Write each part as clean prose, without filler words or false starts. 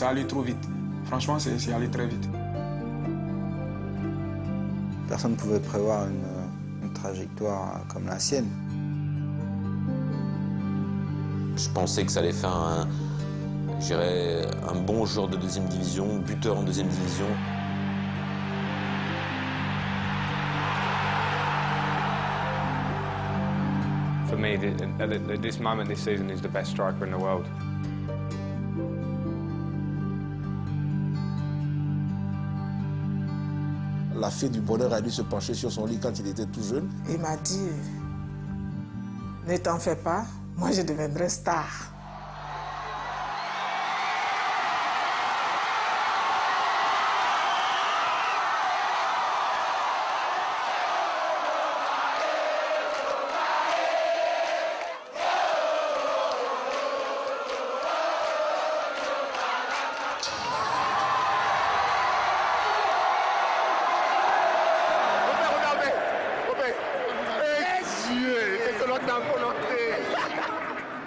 c'est allé trop vite. Franchement, c'est allé très vite. Personne ne pouvait prévoir une trajectoire comme la sienne. Je pensais que ça allait faire un bon joueur de deuxième division, buteur en deuxième division. For me, at this moment this season, he's the best striker in the world. La fée du bonheur a dû se pencher sur son lit quand il était tout jeune. Il m'a dit, ne t'en fais pas, moi je deviendrai star.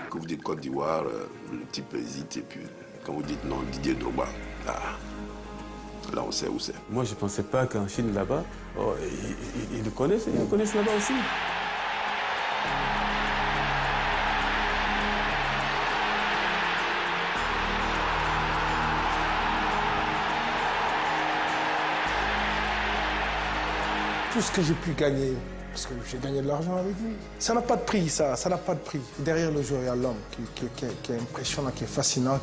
Quand vous dites Côte d'Ivoire, le type hésite et puis quand vous dites non, Didier Drogba, là on sait où c'est. Moi je ne pensais pas qu'en Chine là-bas, ils le connaissent là-bas aussi. Tout ce que j'ai pu gagner, parce que j'ai gagné de l'argent avec lui, ça n'a pas de prix, ça n'a pas de prix. Derrière le joueur, il y a l'homme qui est impressionnant, qui est fascinant,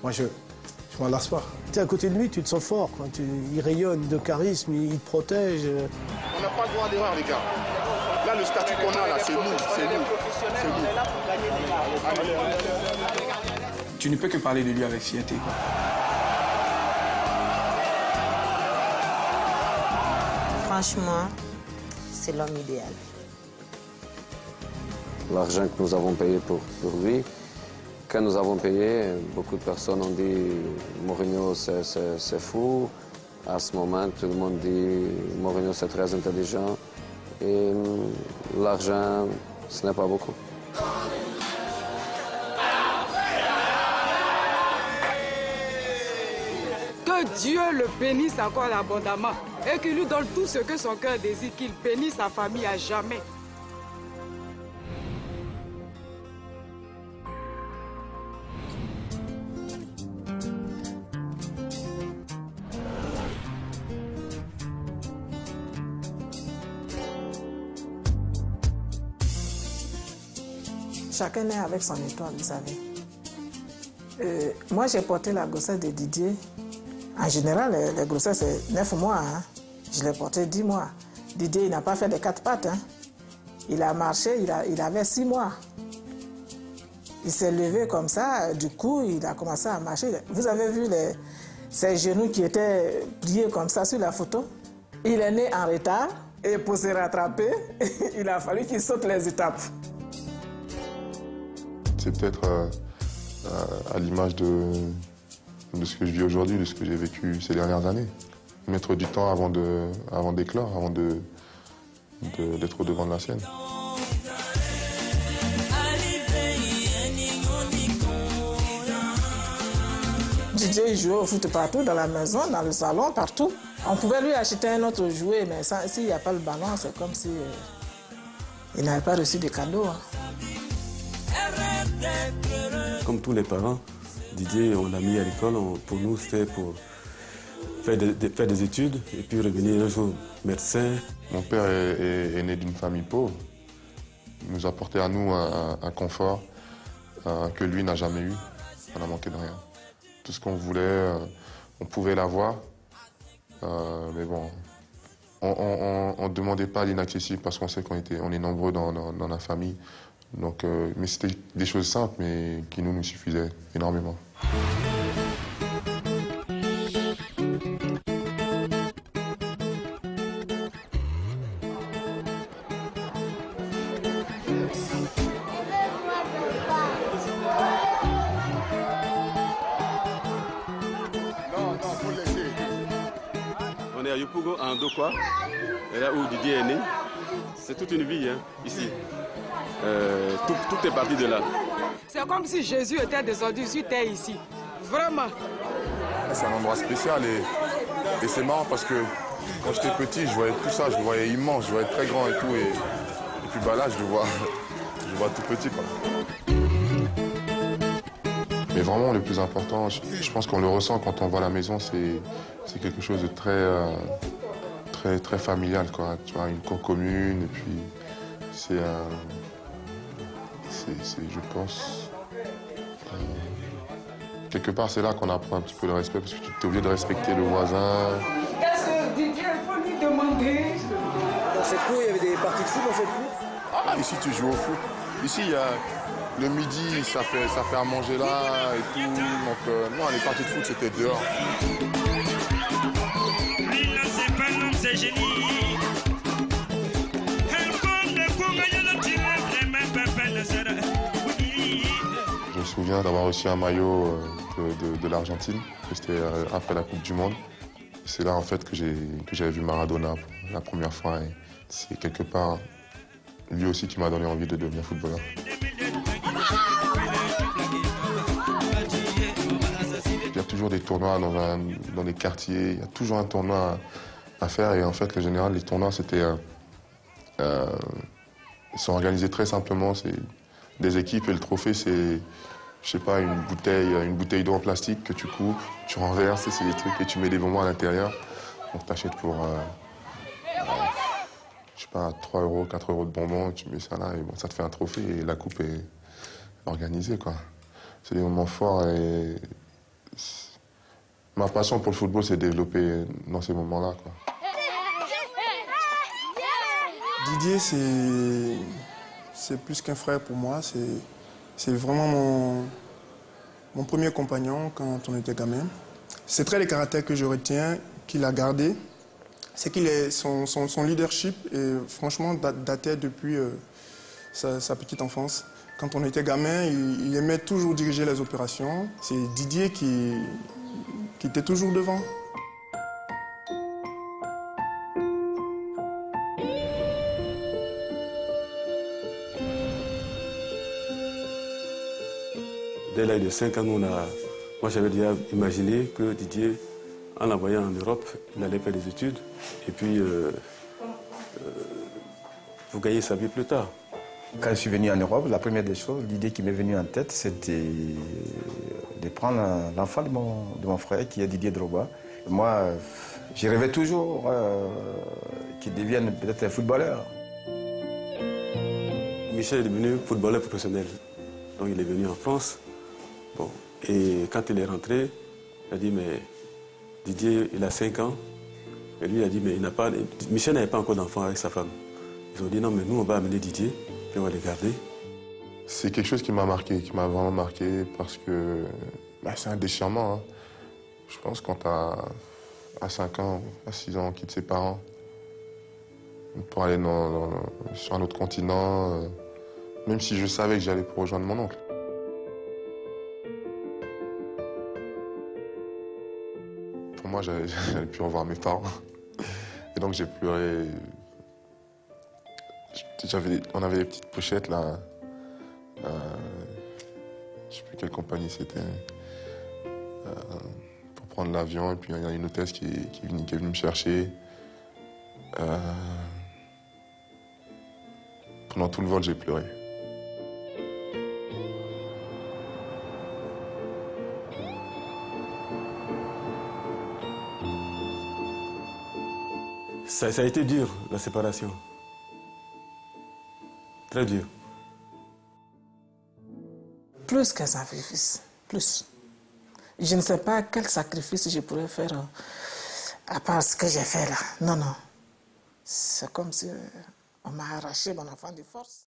moi je m'en lasse pas. Tu es à côté de lui, tu te sens fort, il rayonne de charisme, il te protège. On n'a pas le droit d'erreur, les gars. Là, le statut qu'on a, là, c'est nous, c'est nous. Tu ne peux que parler de lui avec fierté. Franchement, c'est l'homme idéal. L'argent que nous avons payé pour lui, quand nous avons payé, beaucoup de personnes ont dit Mourinho c'est fou. À ce moment, tout le monde dit Mourinho c'est très intelligent. Et l'argent, ce n'est pas beaucoup. Que Dieu le bénisse encore abondamment et qu'il lui donne tout ce que son cœur désire, qu'il bénisse sa famille à jamais. Chacun est avec son étoile, vous savez. Moi, j'ai porté la grossesse de Didier. En général, les grossesses, c'est 9 mois. Hein. Je l'ai porté 10 mois. Didier, il n'a pas fait les 4 pattes. Hein. Il a marché, il avait 6 mois. Il s'est levé comme ça, du coup, il a commencé à marcher. Vous avez vu ses genoux qui étaient pliés comme ça sur la photo? Il est né en retard et pour se rattraper, il a fallu qu'il saute les étapes. C'est peut-être à l'image de ce que je vis aujourd'hui, de ce que j'ai vécu ces dernières années. Mettre du temps avant d'éclore, avant d'être au devant de la scène. Didier, il jouait au foot partout, dans la maison, dans le salon, partout. On pouvait lui acheter un autre jouet, mais s'il n'y a pas le ballon, c'est comme si il n'avait pas reçu de cadeau. Hein. Comme tous les parents, Didier, on l'a mis à l'école. Pour nous, c'était pour faire des études et puis revenir un jour médecin. Mon père est né d'une famille pauvre. Il nous a apporté à nous un confort que lui n'a jamais eu. On n'a manqué de rien. Tout ce qu'on voulait, on pouvait l'avoir. Mais bon, on ne demandait pas l'inaccessible parce qu'on sait qu'on est nombreux dans la famille. Donc, mais c'était des choses simples, mais qui nous suffisaient énormément. On est à Yopougon, en Dokwa, et là où Didier est né. C'est toute une vie, hein, ici. Tout est parti de là. C'est comme si Jésus était descendu sur terre ici. vraiment. C'est un endroit spécial et c'est marrant parce que quand j'étais petit, je voyais tout ça, je le voyais immense, je le voyais très grand et tout. Et puis bah là, je le vois tout petit, quoi. Mais vraiment, le plus important, je pense qu'on le ressent quand on voit la maison, c'est quelque chose de très familial, quoi. Tu vois, une cour commune, et puis c'est, je pense, quelque part, c'est là qu'on apprend un petit peu le respect, parce que tu es obligé de respecter le voisin. Qu'est-ce que Didier, il faut lui demander? Dans cette cour, il y avait des parties de foot dans cette cour? Ah, ici, tu joues au foot. Ici, il y a le midi, ça fait à manger là et tout. Donc, non, les parties de foot, c'était dehors. Je me souviens d'avoir reçu un maillot de l'Argentine. C'était après la Coupe du Monde. C'est là, en fait, que j'avais vu Maradona pour la première fois. Et c'est quelque part lui aussi qui m'a donné envie de devenir footballeur. Il y a toujours des tournois dans les quartiers, il y a toujours un tournoi à faire. Et en fait, le général, les tournois, ils sont organisés très simplement. C'est des équipes et le trophée, c'est, je sais pas, une bouteille d'eau en plastique que tu coupes, tu renverses, c'est des trucs et tu mets des bonbons à l'intérieur. Donc tu achètes pour, je sais pas, 3 €, 4 € de bonbons, tu mets ça là et bon, ça te fait un trophée et la coupe est organisée, quoi. C'est des moments forts et ma passion pour le football s'est développée dans ces moments-là, quoi. Didier, c'est plus qu'un frère pour moi. C'est vraiment mon premier compagnon quand on était gamin. C'est très les caractères que je retiens qu'il a gardé. C'est son leadership et franchement datait depuis sa petite enfance. Quand on était gamin, il aimait toujours diriger les opérations. C'est Didier qui était toujours devant. Dès l'âge de 5 ans, moi j'avais déjà imaginé que Didier, en l'envoyant en Europe, il allait faire des études et puis pour gagner sa vie plus tard. Quand je suis venu en Europe, la première des choses, l'idée qui m'est venue en tête, c'était de prendre l'enfant de mon frère, qui est Didier Drogba. Moi, je rêvais toujours qu'il devienne peut-être un footballeur. Michel est devenu footballeur professionnel. Donc il est venu en France. Bon, et quand il est rentré, il a dit, mais Didier, il a 5 ans. Et lui, il a dit, mais Michel n'avait pas encore d'enfant avec sa femme. Ils ont dit, non, mais nous, on va amener Didier, puis on va les garder. C'est quelque chose qui m'a marqué, qui m'a vraiment marqué, parce que c'est un déchirement. Hein. Je pense quand tu as 5 ans, à 6 ans, on quitte ses parents pour aller sur un autre continent, même si je savais que j'allais pour rejoindre mon oncle. Pour moi, j'allais plus revoir mes parents. Et donc j'ai pleuré. On avait des petites pochettes là. Je ne sais plus quelle compagnie c'était. Pour prendre l'avion. Et puis il y a une hôtesse qui est venue me chercher. Pendant tout le vol, j'ai pleuré. Ça a été dur, la séparation. Très dur. Plus qu'un sacrifice, plus. Je ne sais pas quel sacrifice je pourrais faire à part ce que j'ai fait là. Non, non. C'est comme si on m'a arraché mon enfant de force.